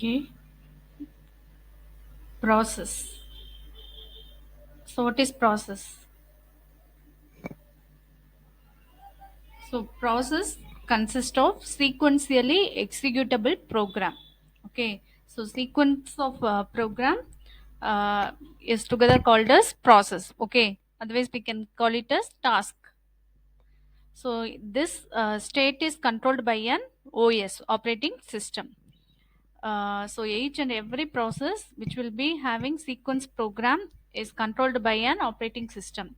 Okay. Process. So what is process? So process consists of sequentially executable program. Okay. So sequence of program is together called as process. Okay. Otherwise we can call it as task. So this state is controlled by an OS, operating system. So each and every process which will be having sequence program is controlled by an operating system.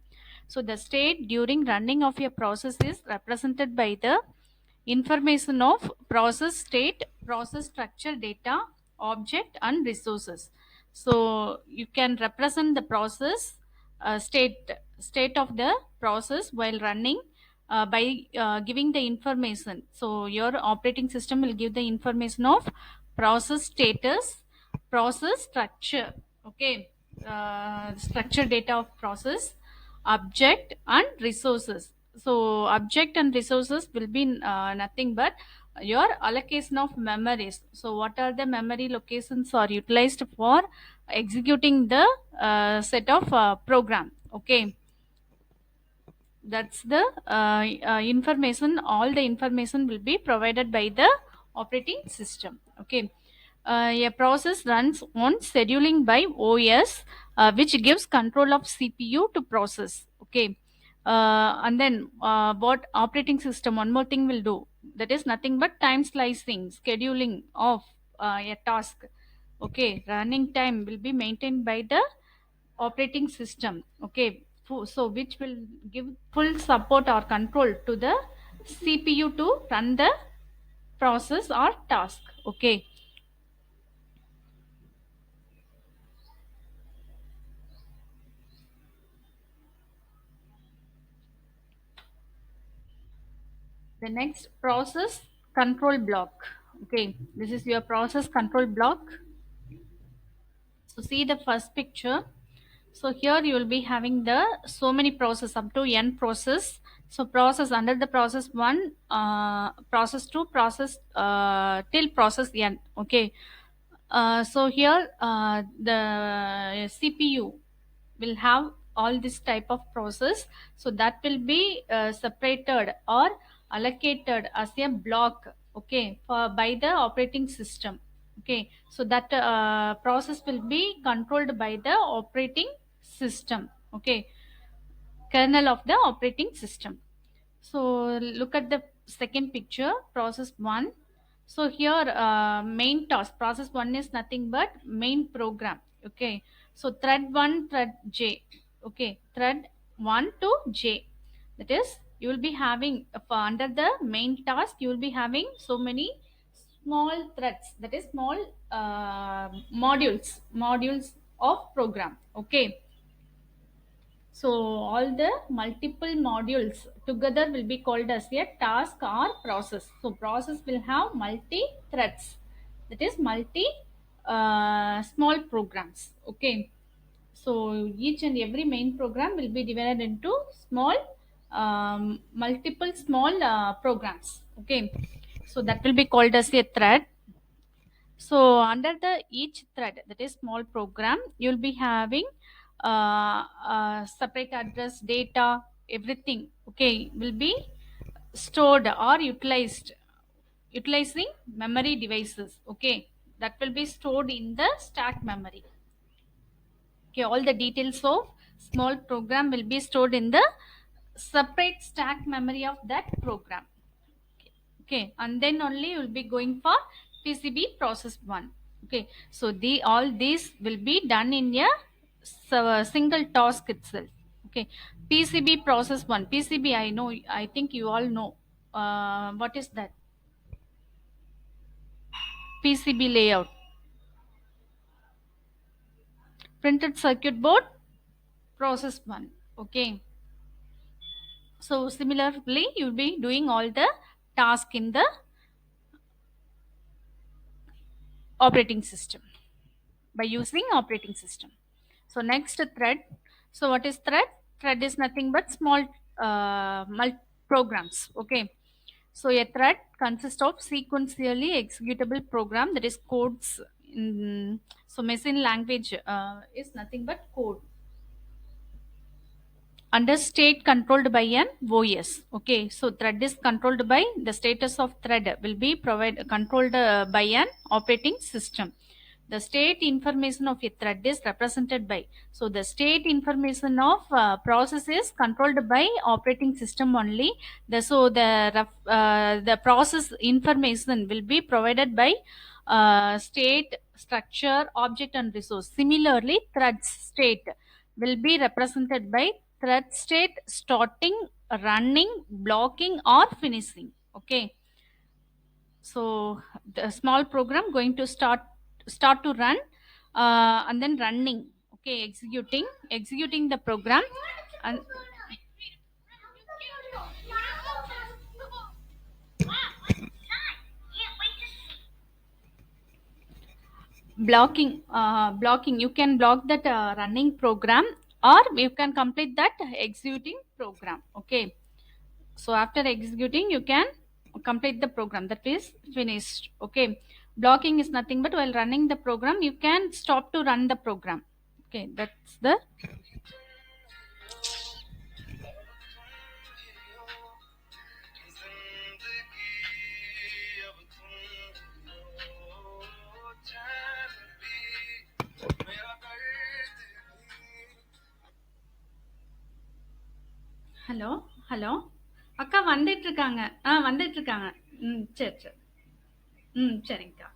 So the state during running of a process is represented by the information of process state, process structure, data, object, and resources. So you can represent the process state of the process while running by giving the information. So your operating system will give the information of process status, process structure. Okay. Structure data of process, object, and resources. So object and resources will be nothing but your allocation of memories. So what are the memory locations are utilized for executing the set of program. Okay. That's the information. All the information will be provided by the operating system. Okay. A process runs on scheduling by OS, which gives control of CPU to process. Okay. And then what operating system, one more thing will do, that is nothing but time slicing, scheduling of a task. Okay. Running time will be maintained by the operating system. Okay. So which will give full support or control to the CPU to run the process or task. Okay. The next, process control block. Okay, this is your process control block. So see the first picture. So here you will be having the so many process up to n process. So process, under the process 1, process 2, process till process n. Okay. So here the CPU will have all this type of process. So that will be separated or allocated as a block. Okay, for by the operating system. Okay, so that process will be controlled by the operating system. Okay, kernel of the operating system. So look at the second picture, process 1. So here main task, process 1 is nothing but main program. Okay, so thread 1, thread j. Okay, thread 1 to j, that is you will be having for under the main task you will be having so many small threads, that is small modules of program. Okay, so all the multiple modules together will be called as a task or process. So process will have multi threads, that is multi small programs. Okay, so each and every main program will be divided into small multiple small programs. Okay, so that will be called as a thread. So under the each thread, that is small program, you'll be having separate address, data, everything. Okay, will be stored or utilizing memory devices. Okay, that will be stored in the stack memory. Okay, all the details of small program will be stored in the separate stack memory of that program. Okay, and then only you will be going for PCB process 1. Okay, so the all these will be done in a single task itself. Okay, PCB process 1, PCB, I know, I think you all know what is that. PCB layout, printed circuit board process 1. Okay, so similarly you will be doing all the task in the operating system by using operating system. So next, thread. So what is thread? Thread is nothing but small programs. Okay, so a thread consists of sequentially executable program, that is codes So machine language is nothing but code under state controlled by an OS. Okay, so thread is controlled by the status of thread will be controlled by an operating system. The state information of a thread is represented by, so the state information of process is controlled by operating system only. The process information will be provided by state, structure, object and resource. Similarly, threads state will be represented by thread state starting, running, blocking or finishing. Okay, so the small program going to start to run, and then running. Okay, executing the program, and blocking, you can block that running program, or you can complete that executing program. Okay, so after executing you can complete the program, that is finished. Okay, blocking is nothing but while running the program you can stop to run the program. Okay, that's the hello hello அக்கா வந்துட்டு இருக்காங்க, வந்துட்டு இருக்காங்க. சரி சரி. சரிங்கக்கா.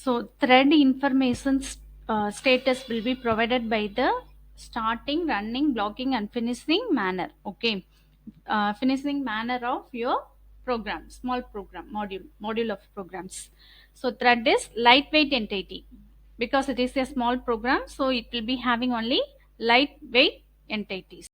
So thread information status will be provided by the starting, running, blocking, and finishing manner. Okay, finishing manner of your program, small program module of programs. So thread is lightweight entity because it is a small program, so it will be having only lightweight entities.